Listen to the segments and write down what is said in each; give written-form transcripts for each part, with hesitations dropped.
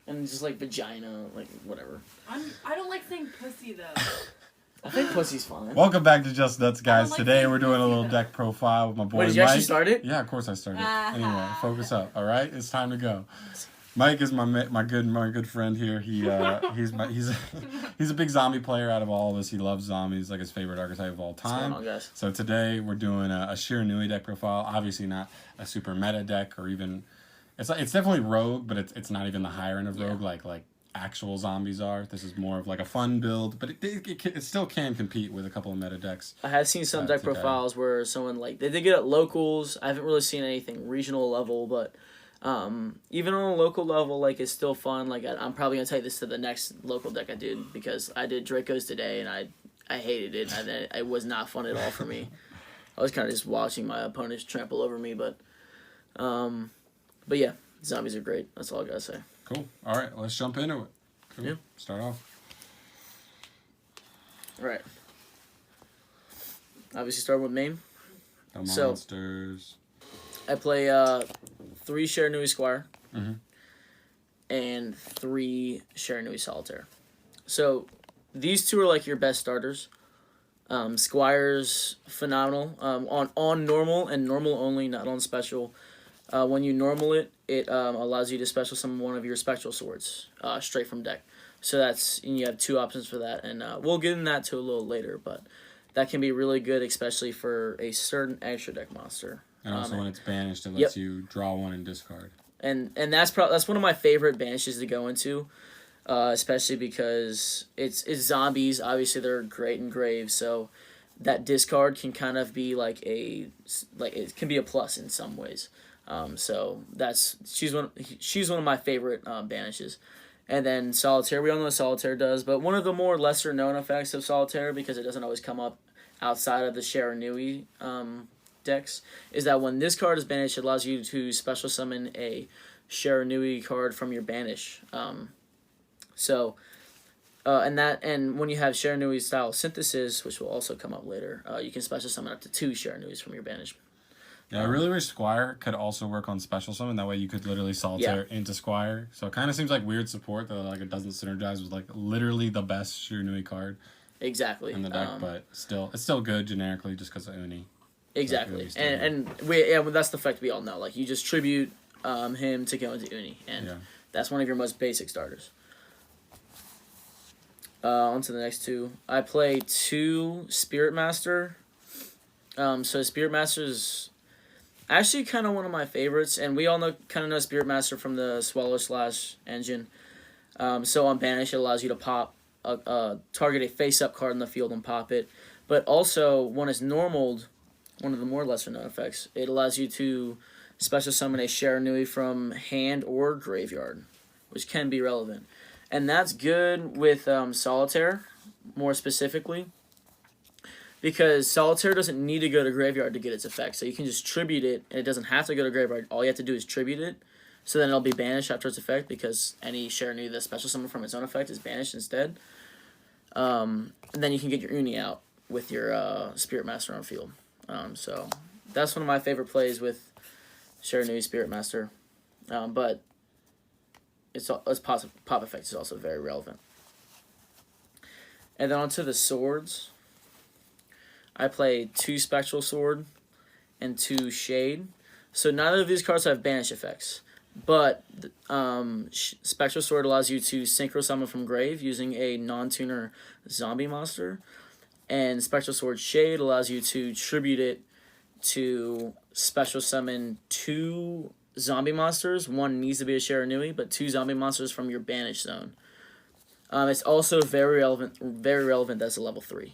And just like vagina, like whatever. I don't like saying pussy though. I think pussy's fine. Welcome back to Just Nuts, guys. like Today saying we're doing a little pussy, though. deck profile with my boy Wait, Mike. did you actually start it? Yeah, of course I started. Anyway, focus up. All right, it's time to go. Mike is my good friend here. He's a big zombie player out of all of us. He loves zombies, like his favorite archetype of all time. What's going on, guys? So today we're doing a Shiranui deck profile. Obviously not a super meta deck or even it's definitely rogue, but it's not even the higher end of rogue like actual zombies are. This is more of like a fun build, but it still can compete with a couple of meta decks. I have seen some deck profiles where someone like they did get at locals. I haven't really seen anything regional level, but even on a local level, like it's still fun. Like I'm probably gonna take this to the next local deck I did because I did Dracos today and I hated it. It was not fun at all for me. I was kind of just watching my opponents trample over me, but yeah, zombies are great. That's all I gotta say. Cool. All right, let's jump into it. Cool. Yeah. Start off. All right. Obviously, start with main. The monsters. I play 3 Shiranui Squire and 3 Shiranui Solitaire. So these two are like your best starters. Squire's phenomenal on normal and normal only, not on special. When you normal it, it allows you to special summon one of your spectral swords straight from deck. So you have 2 options for that, and we'll get into that to a little later. But that can be really good, especially for a certain extra deck monster. And also when it's banished, it lets you draw 1 and discard. And that's one of my favorite banishes to go into, especially because it's zombies. Obviously, they're great in graves, so that discard can kind of be like it can be a plus in some ways. So she's one of my favorite banishes. And then Solitaire, we all know what Solitaire does, but one of the more lesser known effects of Solitaire, because it doesn't always come up outside of the Shiranui decks, is that when this card is banished, it allows you to special summon a Shiranui card from your banish. And when you have Shiranui style synthesis, which will also come up later, you can special summon up to 2 Shiranuis from your banish. Yeah, I really wish Squire could also work on special summon. That way you could literally Solitaire into Squire. So it kind of seems like weird support that like it doesn't synergize with like literally the best Shiranui card. Exactly. In the deck, but it's still good generically just because of Uni. Exactly. So and that's the fact we all know. Like you just tribute him to go into Uni, and that's one of your most basic starters. On to the next 2. I play 2 Spirit Master. So Spirit Master is actually kind of one of my favorites, and we all know Spirit Master from the Swallow / engine. So on Banish, it allows you to pop target a face-up card in the field and pop it. But also, when it's normaled, one of the more lesser-known effects, it allows you to special summon a Shiranui from hand or graveyard, which can be relevant. And that's good with Solitaire, more specifically, because Solitaire doesn't need to go to graveyard to get its effect. So you can just tribute it, and it doesn't have to go to graveyard. All you have to do is tribute it, so then it'll be banished after its effect, because any Shiranui that's special summon from its own effect is banished instead. And then you can get your Uni out with your Spirit Master on field. So that's one of my favorite plays with Shiranui Spirit Master. But its pop effect is also very relevant. And then onto the swords. I play 2 Spectral Sword and 2 Shade. So neither of these cards have banish effects. But Spectral Sword allows you to Synchro summon from grave using a non-tuner zombie monster. And Spectral Sword Shade allows you to tribute it to special summon 2 zombie monsters. One needs to be a Shiranui, but 2 zombie monsters from your banish zone. It's also very relevant that's a level 3.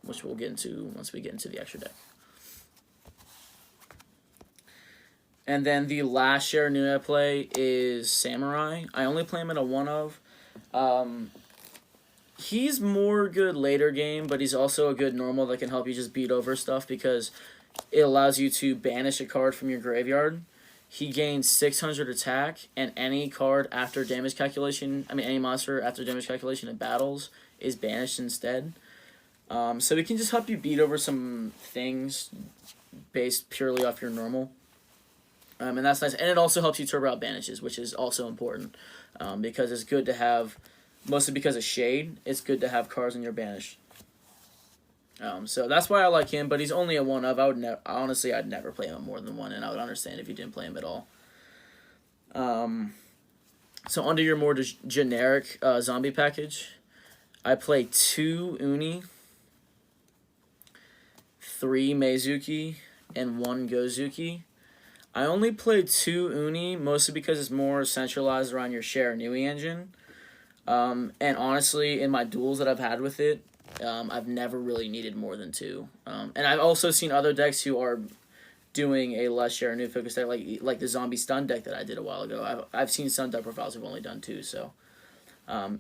Which we'll get into once we get into the extra deck. And then the last Shiranui I play is Samurai. I only play him at a 1-of. He's more good later game, but he's also a good normal that can help you just beat over stuff because it allows you to banish a card from your graveyard. He gains 600 attack, and any card after damage calculation, any monster after damage calculation in battles is banished instead. So it can just help you beat over some things based purely off your normal. And that's nice. And it also helps you turbo out banishes, which is also important, because it's good to have, mostly because of shade, it's good to have cards in your banish. So that's why I like him, but he's only a 1-of. I would honestly, I'd never play him at more than 1, and I would understand if you didn't play him at all. So under your more generic zombie package, I play 2 Uni, 3 Mizuki, and 1 Gozuki. I only play 2 Uni, mostly because it's more centralized around your SHIRANUI engine. And honestly, in my duels that I've had with it, I've never really needed more than 2. And I've also seen other decks who are doing a less SHIRANUI focused deck, like the zombie stun deck that I did a while ago. I've seen some deck profiles who've only done 2, so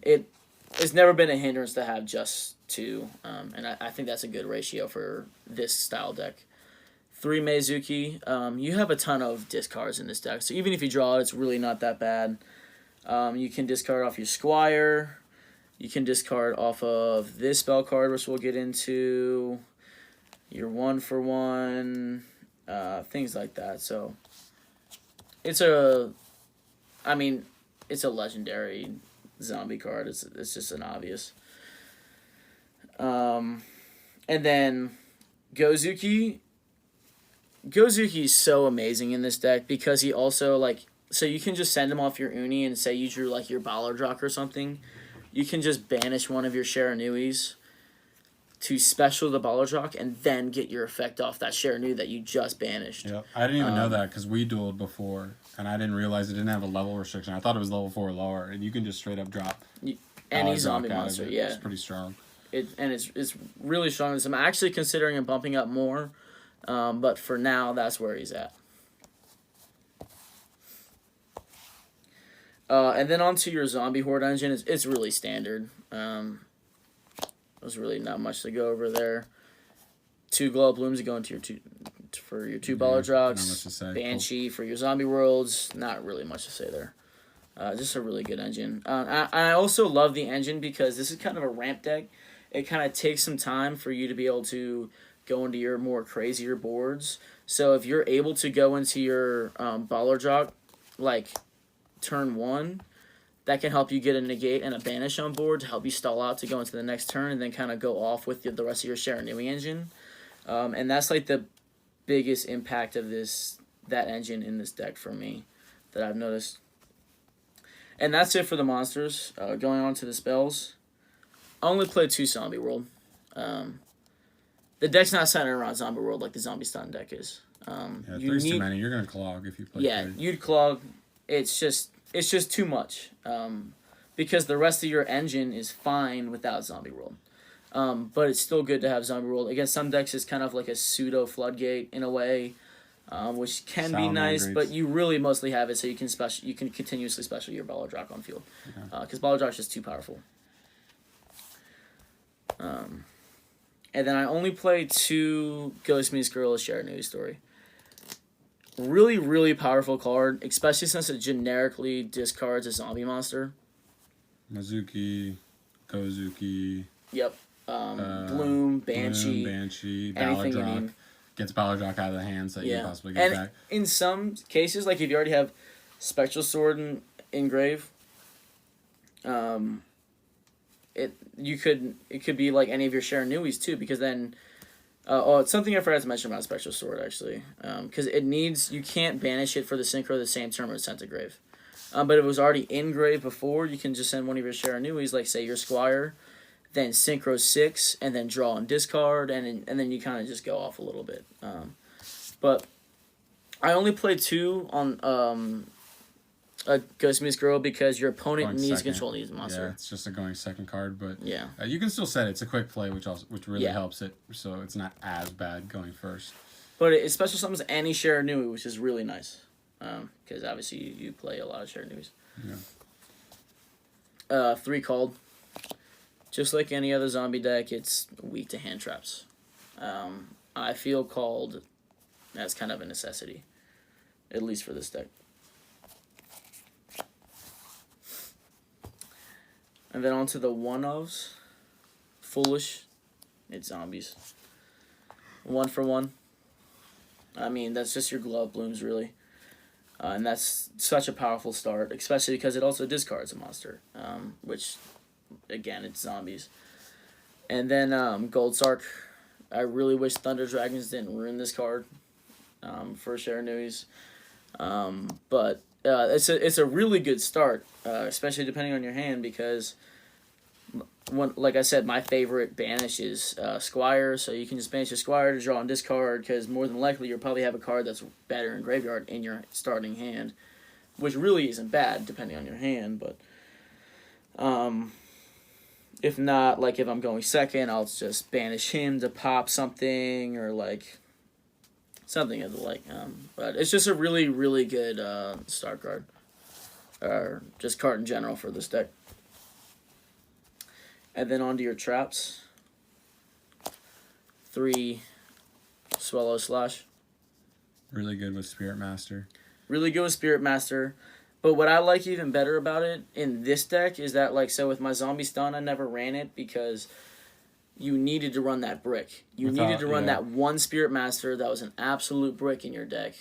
it's never been a hindrance to have just 2, and I think that's a good ratio for this style deck. 3 Mizuki. You have a ton of discards in this deck, so even if you draw it, it's really not that bad. You can discard off your Squire. You can discard off of this spell card, which we'll get into. Your 1-for-1, things like that. So it's a legendary zombie card. It's just an obvious. And then Gozuki. Gozuki's so amazing in this deck because he also, so you can just send him off your Uni and say you drew, your Ballardrock or something. You can just banish one of your SHIRANUIs to special the Ballardrock and then get your effect off that SHIRANUI that you just banished. Yep. I didn't even know that because we dueled before, and I didn't realize it didn't have a level restriction. I thought it was level 4 or lower, and you can just straight up drop any zombie monster, yeah. It's pretty strong. It's really strong. I'm actually considering him bumping up more. But for now, that's where he's at. And then onto your zombie horde engine. It's really standard. There's really not much to go over there. 2 glow blooms to go into your 2 for your 2 Ballardrocks. Banshee for your zombie worlds. Not really much to say there. Just a really good engine. I also love the engine because this is kind of a ramp deck. It kind of takes some time for you to be able to go into your more crazier boards. So if you're able to go into your Ballardrock, turn 1, that can help you get a negate and a banish on board to help you stall out to go into the next turn and then kind of go off with the rest of your SHIRANUI engine. And that's the biggest impact of that engine in this deck for me that I've noticed. And that's it for the monsters. Going on to the spells. I only played 2 Zombie World. The deck's not centered around Zombie World like the Zombie Stun deck is. Three's too many. You're gonna clog if you play. Yeah, 3. You'd clog. It's just too much. Because the rest of your engine is fine without Zombie World. But it's still good to have Zombie World. Against some decks, it's kind of like a pseudo floodgate in a way, which can be nice. But you really mostly have it so you can continuously special your Ballardrock on field. Because Ballardrock's just too powerful. And then I only played 2 Ghost Meets Gorilla SHIRANUI story. Really, really powerful card, especially since it generically discards a zombie monster. Mizuki, Gozuki. Yep. Bloom, Banshee, Ballardrock. Gets Ballardrock out of the hands that you can possibly get back. In some cases, if you already have Spectral Sword and Engrave, it could be like any of your SHIRANUIs too, because then it's something I forgot to mention about Spectral Sword actually, because you can't banish it for the Synchro the same turn when it's sent to grave, but if it was already in grave before, you can just send one of your SHIRANUIs, like say your Squire, then Synchro 6 and then draw and discard, and then you kind of just go off a little bit. But I only played 2 on Ghost Meets Girl because your opponent needs to control these monster. Yeah, it's just a going second card, but yeah, you can still set it. It's a quick play, which really helps it, so it's not as bad going first. But it special summons any SHIRANUI, which is really nice, because obviously you play a lot of SHIRANUIs. Yeah. 3 called. Just like any other zombie deck, it's weak to hand traps. I feel called as kind of a necessity, at least for this deck. And then onto the 1-ofs. Foolish. It's zombies. 1-for-1. I mean, that's just your glove blooms, really. And that's such a powerful start, especially because it also discards a monster, which, again, it's zombies. And then Gold Sark. I really wish Thunder Dragons didn't ruin this card for Shiranui's. But it's a really good start, especially depending on your hand, because like I said, my favorite banish is Squire, so you can just banish a Squire to draw and discard, because more than likely you'll probably have a card that's better in graveyard in your starting hand, which really isn't bad depending on your hand, but if not, like if I'm going second, I'll just banish him to pop something, or like something of the like. But it's just a really, really good start card, or just card in general for this deck. And then onto your traps. 3 Swallow Slash. Really good with Spirit Master. Really good with Spirit Master. But what I like even better about it in this deck is that, like, so with my Zombie Stun, I never ran it because you needed to run that brick. You needed to run that one Spirit Master that was an absolute brick in your deck,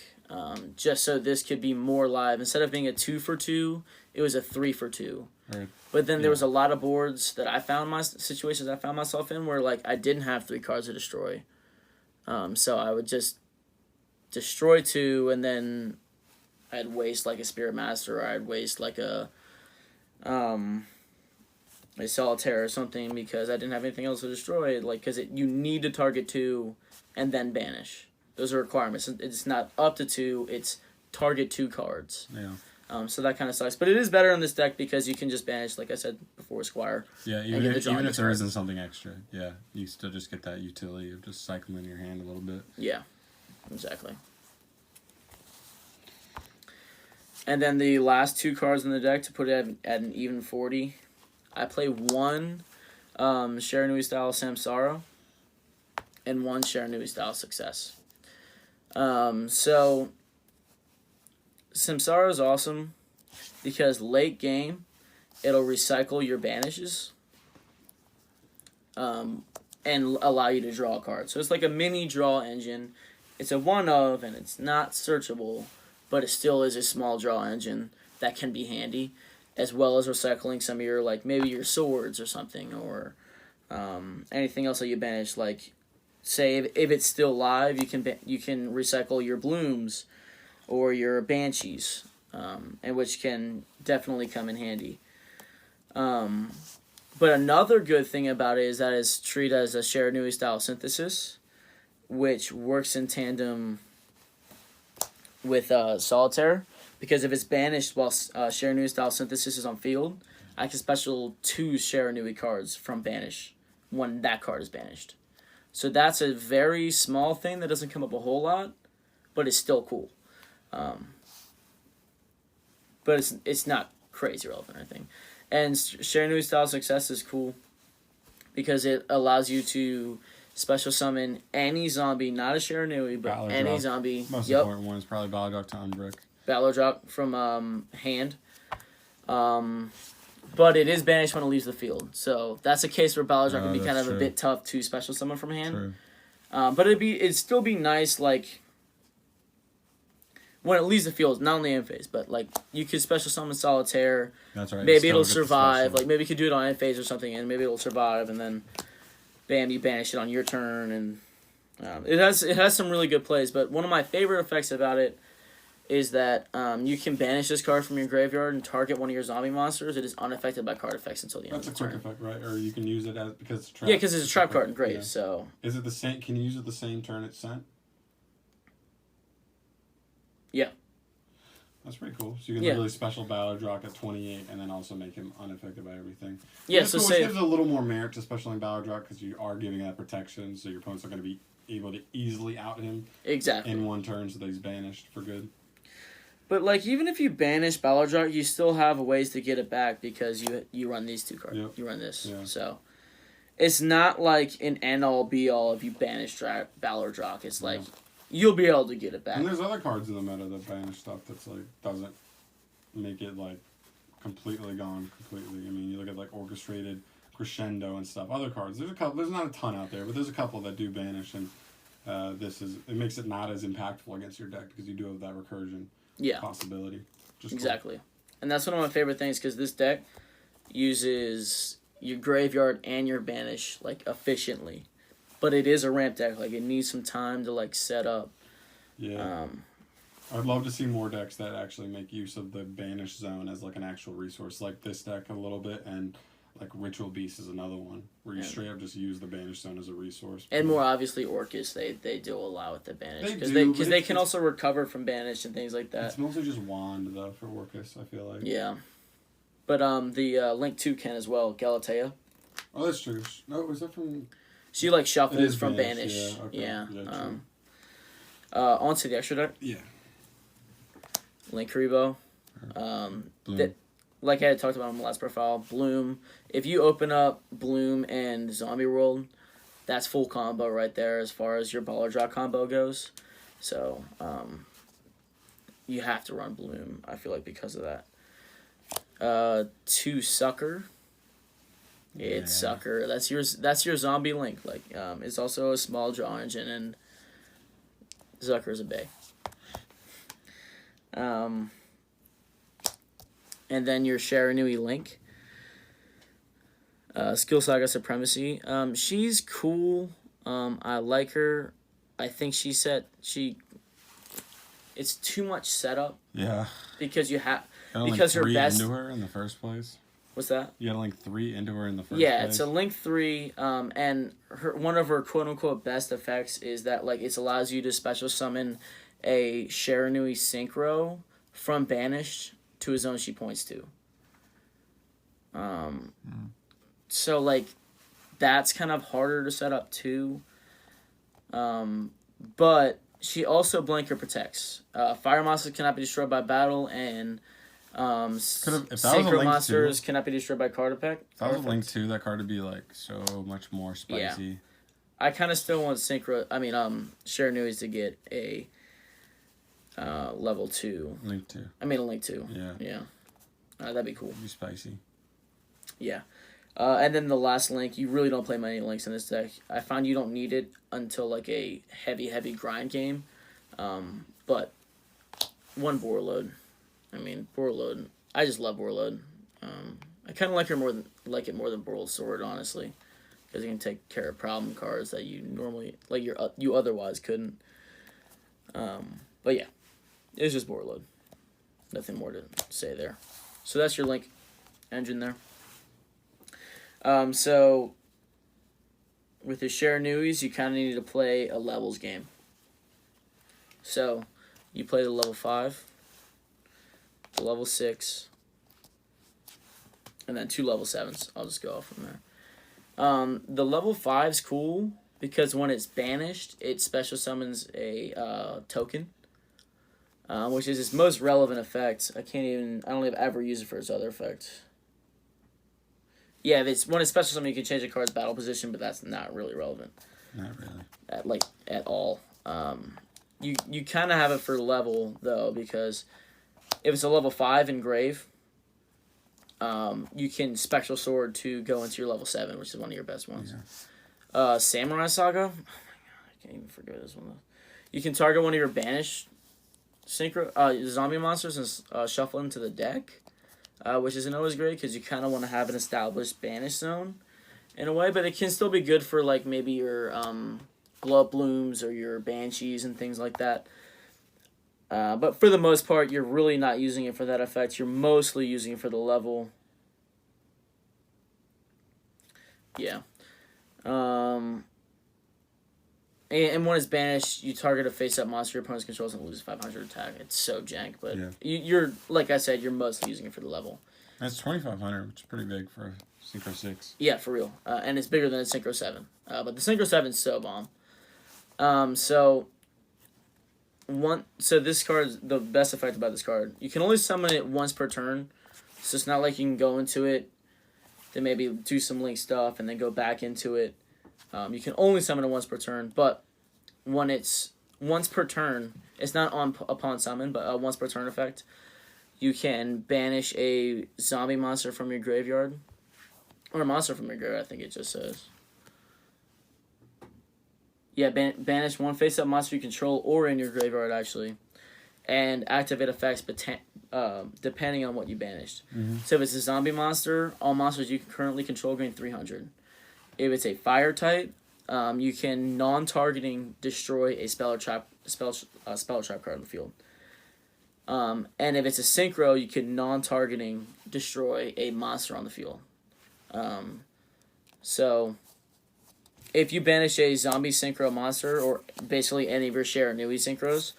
just so this could be more live. Instead of being a 2-for-2, it was a 3-for-2. Right. But then there was a lot of boards that I found situations I found myself in where, like, I didn't have 3 cards to destroy. So I would just destroy 2, and then I'd waste like a Spirit Master, or I'd waste like a Solitaire or something, because I didn't have anything else to destroy. Like, because you need to target 2 and then banish. Those are requirements. It's not up to 2. It's target 2 cards. Yeah. So that kind of sucks. But it is better in this deck because you can just banish, like I said before, Squire. Yeah, even if there isn't something extra. Yeah, you still just get that utility of just cycling your hand a little bit. Yeah, exactly. And then the last 2 cards in the deck to put it at an even 40. I play 1 Shiranui style Samsara and 1 Shiranui style Success. So Samsara is awesome because late game it'll recycle your banishes and allow you to draw a card. So it's like a mini draw engine. It's a one of, and it's not searchable, but it still is a small draw engine that can be handy, as well as recycling some of your, like, maybe your swords or something, or anything else that you banish. Like, say if it's still live, you can recycle your blooms or your banshees, and which can definitely come in handy. But another good thing about it is that it's treated as a Shiranui style synthesis, which works in tandem with Solitaire, because if it's banished while Shiranui style synthesis is on field, I can special 2 Shiranui cards from banish when that card is banished. So that's a very small thing that doesn't come up a whole lot, but it's still cool. But it's not crazy relevant or anything. And Shiranui style Success is cool because it allows you to special summon any zombie, not a Shiranui, but Balor any drop. zombie. Most important one is probably Balrog to unbrick. Balor drop from hand. But it is banished when it leaves the field. So that's a case where Balor drop can be kind of a bit tough to special summon from hand. True. But it'd still be nice, like, when it leaves the field, not only end phase, but like you could special summon Solitaire. That's right. Maybe it'll survive. Like maybe you could do it on end phase or something, and maybe it'll survive, and then bam, you banish it on your turn, and it has some really good plays. But one of my favorite effects about it is that you can banish this card from your graveyard and target one of your zombie monsters. It is unaffected by card effects until the end of the turn. That's a quick effect, right? Or you can use it as because it's a trap. Yeah, because it's a trap card in grave. Yeah. So is it the same? Can you use it the same turn it's sent? Yeah. That's pretty cool. So you can literally special Balor drop at 28 and then also make him unaffected by everything. Yeah, so cool. say... Which gives a little more merit to specialing Balor drop because you are giving that protection, so your opponent's not going to be able to easily out him in one turn, so that he's banished for good. But, like, even if you banish Balor drop, you still have ways to get it back because you run these 2 cards. Yep. You run this. Yeah. So it's not like an end-all, be-all if you banish Balor drop. It's like... You'll be able to get it back. And there's other cards in the meta that banish stuff that's like doesn't make it like completely gone completely. I mean, you look at like Orchestrated, Crescendo, and stuff. Other cards. There's a couple. There's not a ton out there, but there's a couple that do banish, and it makes it not as impactful against your deck because you do have that recursion. Yeah. possibility. Just Exactly. And that's one of my favorite things because this deck uses your graveyard and your banish like efficiently. But it is a ramp deck. Like it needs some time to like set up. Cool. Yeah. I'd love to see more decks that actually make use of the banish zone as like an actual resource, like this deck a little bit, and like Ritual Beast is another one where you straight up just use the banish zone as a resource. And more obviously, Orcus they do allow it to banish because But they can also recover from banish and things like that. It's mostly just wand though for Orcus, I feel like. Yeah, but the Link 2 can as well, Galatea. Oh, that's true. No, was that from? She like It shuffles is from banish, banish. yeah, okay. Yeah. Yeah, true. Onto the extra deck. Yeah. Link Rebo. Bloom. Like I had talked about in the last profile, Bloom. If you open up Bloom and Zombie World, that's full combo right there as far as your baller draw combo goes. So, you have to run Bloom, I feel like, because of that. 2 Sucker. It's Sucker. That's your zombie Link. Like, it's also a small draw engine, and Zucker's a bay. And then your Shiranui Link. Skill Saga Supremacy. She's cool. I like her. I think it's too much setup. Yeah. Because you have Because her best into her in the first place. What's that? You gotta link 3 into her in the first place. Yeah, it's a Link 3, and one of her quote-unquote best effects is that like it allows you to special summon a Shiranui Synchro from Banished to a zone she points to. So like that's kind of harder to set up too. But she also blanket protects. Fire monsters cannot be destroyed by battle, and synchro monsters cannot be destroyed by card effect. If that was a Link 2, that card would be like so much more spicy. Yeah. I kind of still want Shiranui's to get a level 2. Link 2. A Link 2. Yeah. Yeah. That'd be cool. It'd be spicy. Yeah. And then the last Link, you really don't play many Links in this deck. I found you don't need it until like a heavy grind game. But one Borload. Borload. I just love Borload. I kind of like it more than Borload Sword, honestly, because you can take care of problem cards that you normally you otherwise couldn't. But yeah, it's just Borload. Nothing more to say there. So that's your Link engine there. So with your Shiranuis, you kind of need to play a levels game. So you play the level 5, the level 6, and then 2 level 7s. I'll just go off from there. The level 5's cool because when it's banished, it special summons a token, which is its most relevant effect. I don't ever use it for its other effect. Yeah, when it's special summon, you can change a card's battle position, but that's not really relevant. Not really. At all. You kind of have it for level, though, because if it's a level 5 engrave, you can Spectral Sword to go into your level 7, which is one of your best ones. Yeah. Samurai Saga. Oh my god, I can't even forget this one, though. You can target one of your banished zombie monsters and shuffle into the deck. Which isn't always great because you kind of want to have an established banish zone in a way, but it can still be good for like maybe your Blood Blooms or your Banshees and things like that. But for the most part, you're really not using it for that effect. You're mostly using it for the level. Yeah. And when it's banished, you target a face-up monster your opponent controls and lose 500 attack. It's so jank, but you're like I said, you're mostly using it for the level. That's 2,500, which is pretty big for a Synchro 6. Yeah, for real. And it's bigger than a Synchro 7. But the Synchro 7 is so bomb. So this card, the best effect about this card, you can only summon it once per turn. So it's not like you can go into it, then maybe do some Link stuff, and then go back into it. You can only summon it once per turn, but when it's once per turn, it's not upon summon, but a once per turn effect. You can banish a zombie monster from your graveyard, or a monster from your graveyard, I think it just says. Yeah, banish one face-up monster you control or in your graveyard, actually. and activate effects depending on what you banished. So if it's a zombie monster, all monsters you can currently control gain 300. If it's a fire type, you can non-targeting destroy a spell or trap card on the field. And if it's a synchro, you can non-targeting destroy a monster on the field. So if you banish a zombie synchro monster, or basically any of your Shiranui synchros,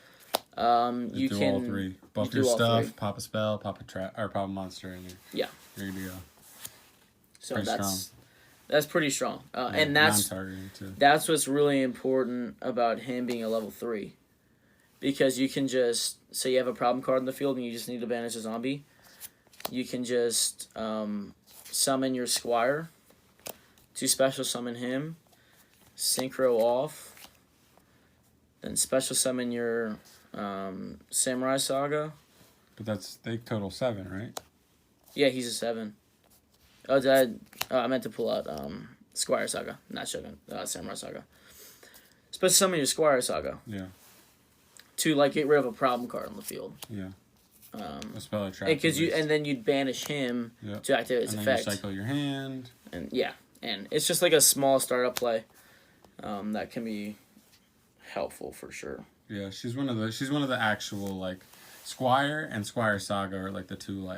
you do can all three. Buff your stuff, pop a spell, pop a trap, or pop a monster, and you're good to go. So pretty that's pretty strong. And that's what's really important about him being a level 3. Because you can just, say you have a problem card in the field and you just need to banish a zombie, you can just summon your Squire to special summon him, synchro off, then special summon your Samurai Saga. But they total 7, right? Yeah, he's a 7. Oh, I meant to pull out Squire Saga, not Shogun, Samurai Saga. Special summon your Squire Saga. Yeah. To get rid of a problem card on the field. Yeah. A spell or trap. And then you'd banish him to activate its effect. And then you cycle your hand. And and it's just like a small startup play that can be helpful for sure. Yeah, she's one of the actual Squire and Squire Saga are the two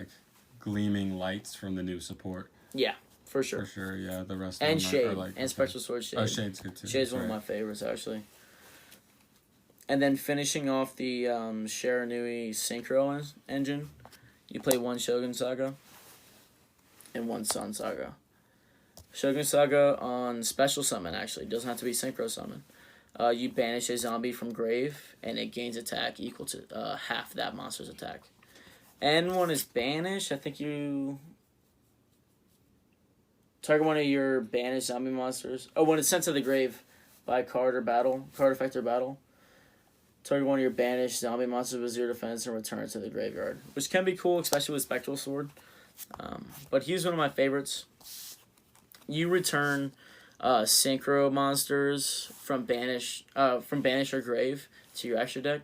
gleaming lights from the new support. Yeah, for sure. For sure, yeah. The rest and of them Shade are and Special Sword Shade. Oh, Shade's good too. Shade's one of my favorites actually. And then finishing off the Shiranui Synchro engine, you play 1 Shogun Saga and 1 Sun Saga. Shogun Saga on special summon actually doesn't have to be synchro summon. You banish a zombie from grave and it gains attack equal to half that monster's attack. And when it's banished, I think you target one of your banished zombie monsters. Oh, when it's sent to the grave by card effect or battle. Target one of your banished zombie monsters with 0 defense and return it to the graveyard. Which can be cool, especially with Spectral Sword. But he's one of my favorites. You return synchro monsters from banish or grave to your extra deck.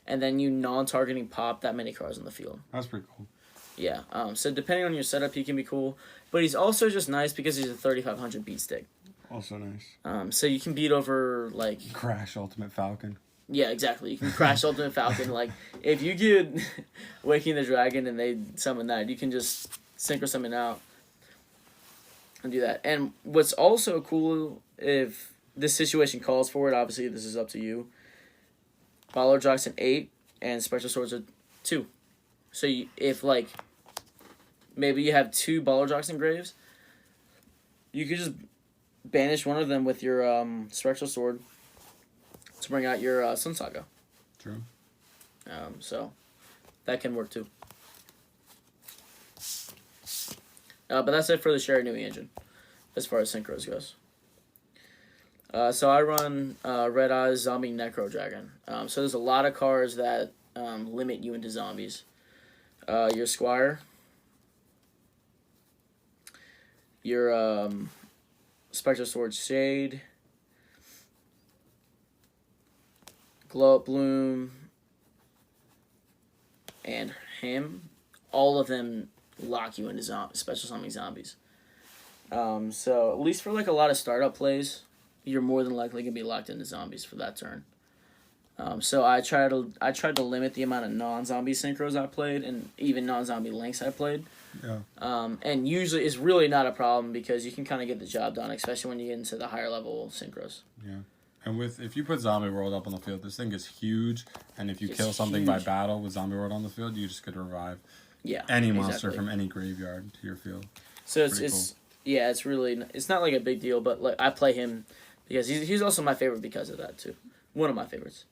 And then you non-targeting pop that many cards on the field. That's pretty cool. Yeah. So depending on your setup, he can be cool. But he's also just nice because he's a 3500 beat stick. Also nice. So you can beat over Crash Ultimate Falcon. Yeah, exactly. You can crash Ultimate Falcon. If you get Waking the Dragon and they summon that, you can just synchro summon out and do that. And what's also cool, if this situation calls for it, obviously this is up to you. Baller Jock's an 8 and Spectral Swords are 2. So if maybe you have 2 Baller Jocks and Graves, you could just banish one of them with your Spectral Sword to bring out your Sun Saga. True. So that can work too. But that's it for the Shiranui engine, as far as Synchros goes. So I run Red Eyes Zombie Necro Dragon. So there's a lot of cards that limit you into zombies. Your Squire. Your Spectral Sword Shade. Glow Up Bloom, and him, all of them lock you into special summoning zombies. So at least for a lot of startup plays, you're more than likely gonna be locked into zombies for that turn. So I tried to limit the amount of non-zombie synchros I played and even non-zombie links I played. Yeah. And usually it's really not a problem because you can kind of get the job done, especially when you get into the higher level synchros. Yeah. And if you put Zombie World up on the field, this thing is huge. And if you kill something by battle with Zombie World on the field, you just could revive any monster from any graveyard to your field. So it's not a big deal, but I play him because he's also my favorite because of that too. One of my favorites.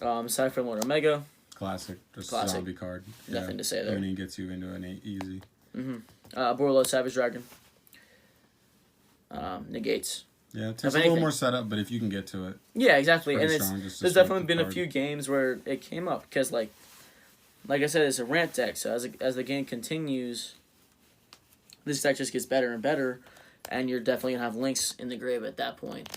Aside from Lord Omega. Classic. Just a zombie card. Nothing to say there. Uni gets you into an 8 easy. Borlo Savage Dragon. Negates. Yeah, it takes a little more setup, but if you can get to it. Yeah, exactly. And there's definitely been a few games where it came up because, like I said, it's a rant deck. So as the game continues, this deck just gets better and better, and you're definitely gonna have links in the grave at that point.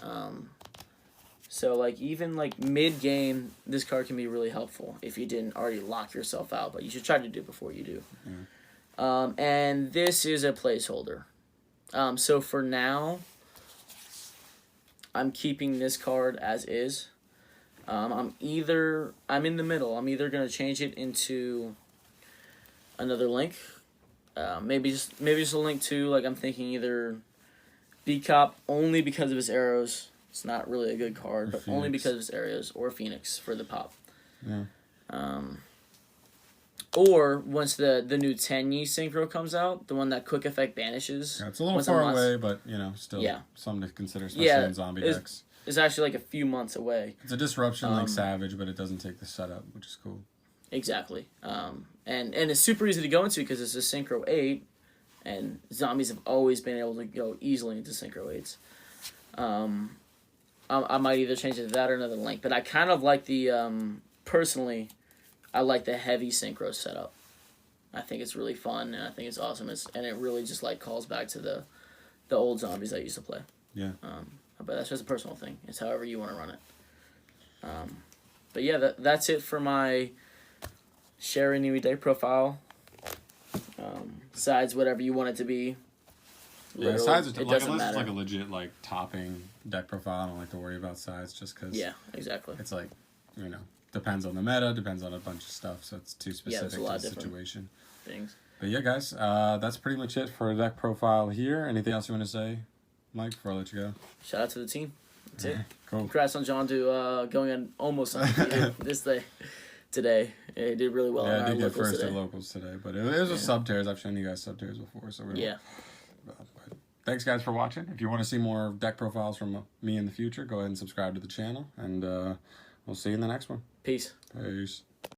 So like even like mid game, this card can be really helpful if you didn't already lock yourself out, but you should try to do it before you do. And this is a placeholder. So for now, I'm keeping this card as is. I'm in the middle. I'm either gonna change it into another link, maybe just a link to, like, I'm thinking either B Cop only because of his arrows. It's not really a good card, but only because of his arrows, or Phoenix for the pop. Yeah. Or once the new Tenyi Synchro comes out, the one that quick effect banishes. Yeah, it's a little far away, but still something to consider, especially in zombie decks. It's actually like a few months away. It's a disruption like Savage, but it doesn't take the setup, which is cool. Exactly. And it's super easy to go into because it's a Synchro 8, and zombies have always been able to go easily into Synchro 8s. I might either change it to that or another link, but I kind of like the, personally, I like the heavy Synchro setup. I think it's really fun, and I think it's awesome, and it really just like calls back to the old zombies I used to play. Yeah. But that's just a personal thing. It's however you want to run it. But yeah, that's it for my Shiranui deck profile. Sides whatever you want it to be. Yeah, sides are it like, doesn't unless matter. it's like a legit like topping deck profile, I don't like to worry about sides just because. Yeah, exactly. It's like, depends on the meta, depends on a bunch of stuff, so it's too specific there's a lot to the of different situation. Things. But yeah, guys, that's pretty much it for a deck profile here. Anything else you want to say, Mike, before I let you go? Shout out to the team. That's it. Cool. Congrats on John to going on almost undefeated today. He did really well. Yeah, on I our did get locals first today. at locals today, but it was a sub tiers. I've shown you guys sub tiers before, so Yeah. But thanks, guys, for watching. If you want to see more deck profiles from me in the future, go ahead and subscribe to the channel, and we'll see you in the next one. Peace. Peace.